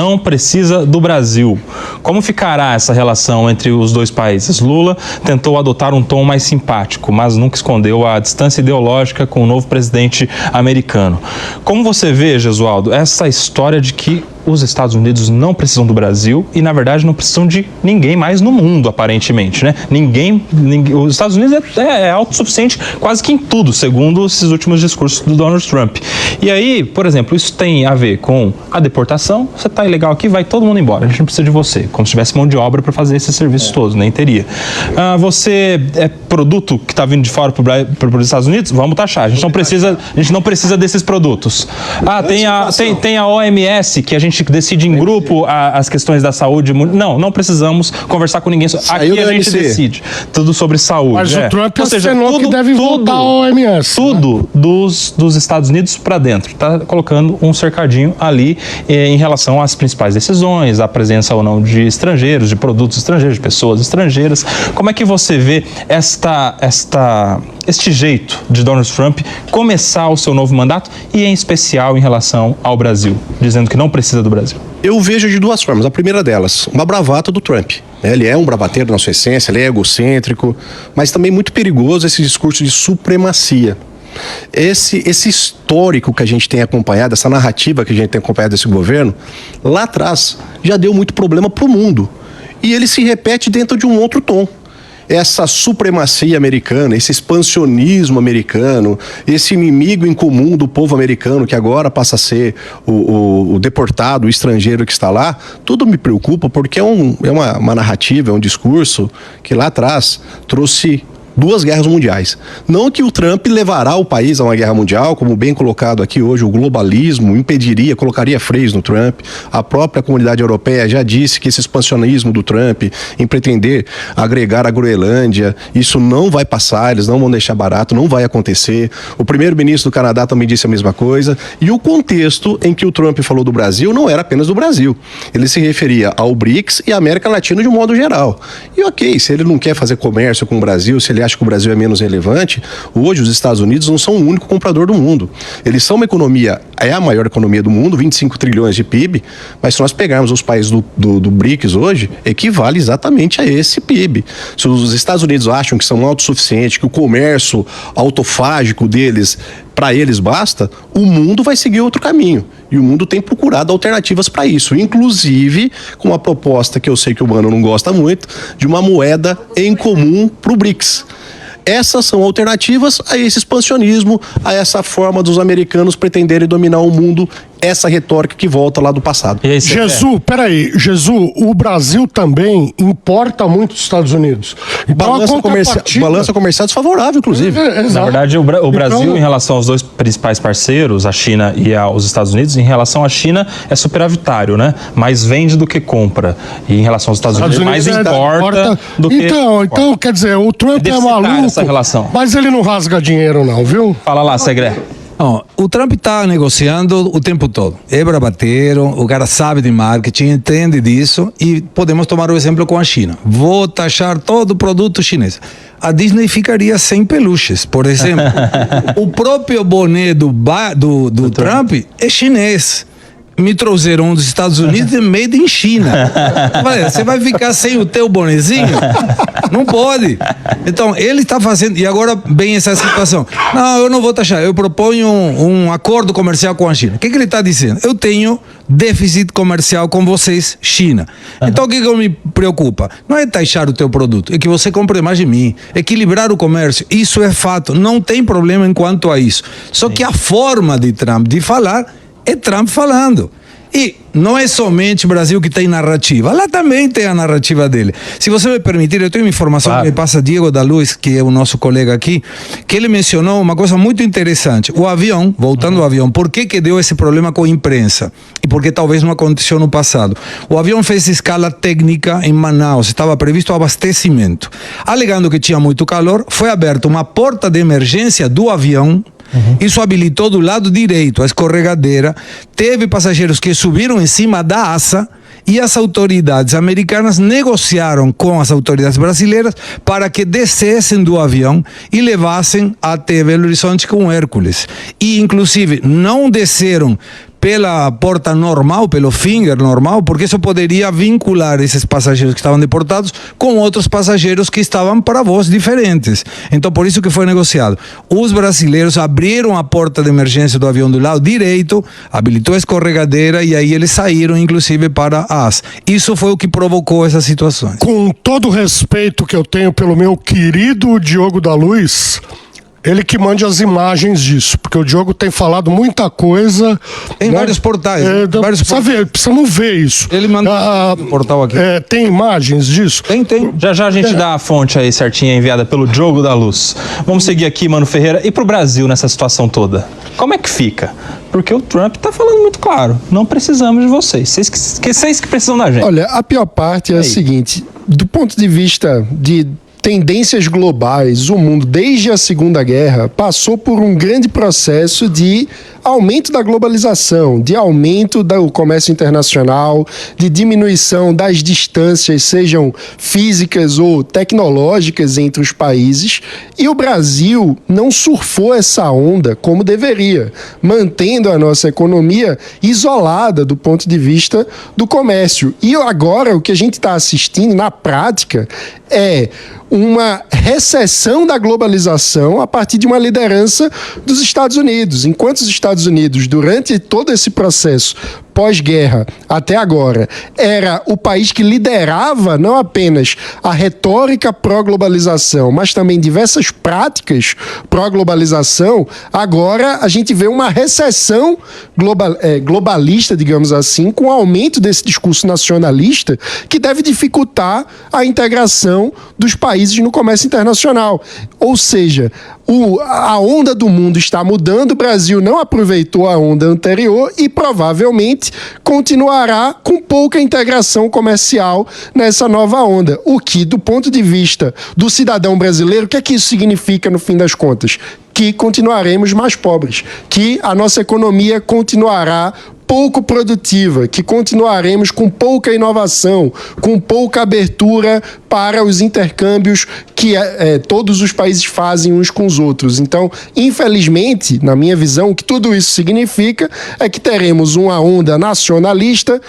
não precisa do Brasil. Como ficará essa relação entre os dois países? Lula tentou adotar um tom mais simpático, mas nunca escondeu a distância ideológica com o novo presidente americano. Como você vê, Gesualdo, essa história de que os Estados Unidos não precisam do Brasil e, na verdade, não precisam de ninguém mais no mundo, aparentemente, né? Os Estados Unidos é autossuficiente quase que em tudo, segundo esses últimos discursos do Donald Trump. E aí, por exemplo, isso tem a ver com a deportação. Você tá ilegal aqui, vai todo mundo embora. A gente não precisa de você. Como se tivesse mão de obra para fazer esses serviços todos, nem teria. Você é produto que está vindo de fora para os Estados Unidos? Vamos taxar. A gente não precisa desses produtos. Tem a OMS, que a gente decide em grupo as questões da saúde. Não precisamos conversar com ninguém. Aqui a gente decide tudo sobre saúde. Mas o Trump assinou que deve voltar ao OMS. Tudo dos Estados Unidos para dentro. Está colocando um cercadinho ali em relação às principais decisões, a presença ou não de estrangeiros, de produtos estrangeiros, de pessoas estrangeiras. Como é que você vê este jeito de Donald Trump começar o seu novo mandato e, em especial, em relação ao Brasil, dizendo que não precisa do Brasil? Eu vejo de duas formas. A primeira delas, uma bravata do Trump. Ele é um bravateiro na sua essência, ele é egocêntrico, mas também muito perigoso esse discurso de supremacia. Esse histórico que a gente tem acompanhado, essa narrativa que a gente tem acompanhado desse governo, lá atrás já deu muito problema para o mundo. E ele se repete dentro de um outro tom. Essa supremacia americana, esse expansionismo americano, esse inimigo em comum do povo americano, que agora passa a ser o deportado, o estrangeiro que está lá, tudo me preocupa porque é uma narrativa, é um discurso que lá atrás trouxe 2 guerras mundiais. Não que o Trump levará o país a uma guerra mundial, como bem colocado aqui hoje, o globalismo colocaria freios no Trump. A própria comunidade europeia já disse que esse expansionismo do Trump em pretender agregar a Groenlândia, isso não vai passar, eles não vão deixar barato, não vai acontecer. O primeiro-ministro do Canadá também disse a mesma coisa. E o contexto em que o Trump falou do Brasil não era apenas do Brasil. Ele se referia ao BRICS e à América Latina de um modo geral. E ok, se ele não quer fazer comércio com o Brasil, se ele acha que o Brasil é menos relevante, hoje os Estados Unidos não são o único comprador do mundo. Eles são uma economia, é a maior economia do mundo, 25 trilhões de PIB, mas se nós pegarmos os países do BRICS hoje, equivale exatamente a esse PIB. Se os Estados Unidos acham que são autossuficientes, que o comércio autofágico deles, para eles basta, o mundo vai seguir outro caminho. E o mundo tem procurado alternativas para isso, inclusive com uma proposta que eu sei que o Mano não gosta muito, de uma moeda em comum para o BRICS. Essas são alternativas a esse expansionismo, a essa forma dos americanos pretenderem dominar o mundo, essa retórica que volta lá do passado. Jesus, o Brasil também importa muito dos Estados Unidos. Então, balança comercial desfavorável, inclusive. Na verdade, o Brasil, em relação aos 2 principais parceiros, a China e os Estados Unidos, em relação à China é superavitário, né? Mais vende do que compra. E em relação aos Estados Unidos mais importa do que... Então, quer dizer, o Trump é maluco, essa relação. Mas ele não rasga dinheiro não, viu? Fala lá, Segré. Não, o Trump está negociando o tempo todo. É bravateiro, o cara sabe de marketing, entende disso e podemos tomar o exemplo com a China. Vou taxar todo o produto chinês. A Disney ficaria sem peluches, por exemplo. O próprio boné do Trump é chinês. Me trouxeram um dos Estados Unidos e made in China. Você vai ficar sem o teu bonezinho? Não pode. Então, ele está fazendo... E agora vem essa situação. Não, eu não vou taxar. Eu proponho um acordo comercial com a China. O que ele está dizendo? Eu tenho déficit comercial com vocês, China. Então, o que me preocupa? Não é taxar o teu produto. É que você compre mais de mim. Equilibrar o comércio. Isso é fato. Não tem problema enquanto a isso. Só que a forma de Trump de falar... é Trump falando. E não é somente o Brasil que tem narrativa. Lá também tem a narrativa dele. Se você me permitir, eu tenho uma informação que me passa Diego da Luz, que é o nosso colega aqui, que ele mencionou uma coisa muito interessante. O avião, voltando ao avião, por que deu esse problema com a imprensa? E por que talvez não aconteceu no passado? O avião fez escala técnica em Manaus, estava previsto o abastecimento. Alegando que tinha muito calor, foi aberta uma porta de emergência do avião. Isso habilitou do lado direito a escorregadeira. Teve passageiros que subiram em cima da asa e as autoridades americanas negociaram com as autoridades brasileiras para que descessem do avião e levassem até Belo Horizonte com Hércules. E, inclusive, não desceram pela porta normal, pelo finger normal, porque isso poderia vincular esses passageiros que estavam deportados com outros passageiros que estavam para voos diferentes. Então, por isso que foi negociado. Os brasileiros abriram a porta de emergência do avião do lado direito, habilitou a escorregadeira e aí eles saíram, inclusive, para as. Isso foi o que provocou essas situações. Com todo o respeito que eu tenho pelo meu querido Diogo da Luz, ele que mande as imagens disso, porque o Diogo tem falado muita coisa. Tem vários portais. Precisamos ver isso. Ele manda no portal aqui. Tem imagens disso? Tem. Já a gente dá a fonte aí certinha enviada pelo Diogo da Luz. Vamos seguir aqui, Mano Ferreira. E pro Brasil nessa situação toda? Como é que fica? Porque o Trump tá falando muito claro. Não precisamos de vocês. Vocês que precisam da gente. Olha, a pior parte é a seguinte. Do ponto de vista de tendências globais, o mundo, desde a Segunda Guerra, passou por um grande processo de aumento da globalização, de aumento do comércio internacional, de diminuição das distâncias, sejam físicas ou tecnológicas entre os países, e o Brasil não surfou essa onda como deveria, mantendo a nossa economia isolada do ponto de vista do comércio. E agora o que a gente está assistindo na prática é uma recessão da globalização a partir de uma liderança dos Estados Unidos. Enquanto os Estados Unidos, durante todo esse processo pós-guerra até agora, era o país que liderava não apenas a retórica pró-globalização, mas também diversas práticas pró-globalização, agora a gente vê uma recessão globalista, digamos assim, com o aumento desse discurso nacionalista que deve dificultar a integração dos países no comércio internacional. Ou seja, a onda do mundo está mudando, o Brasil não aproveitou a onda anterior e provavelmente continuará com pouca integração comercial nessa nova onda. O que, do ponto de vista do cidadão brasileiro, o que é que isso significa no fim das contas? Que continuaremos mais pobres, que a nossa economia continuará pouco produtiva, que continuaremos com pouca inovação, com pouca abertura para os intercâmbios que todos os países fazem uns com os outros. Então, infelizmente, na minha visão, o que tudo isso significa é que teremos uma onda nacionalista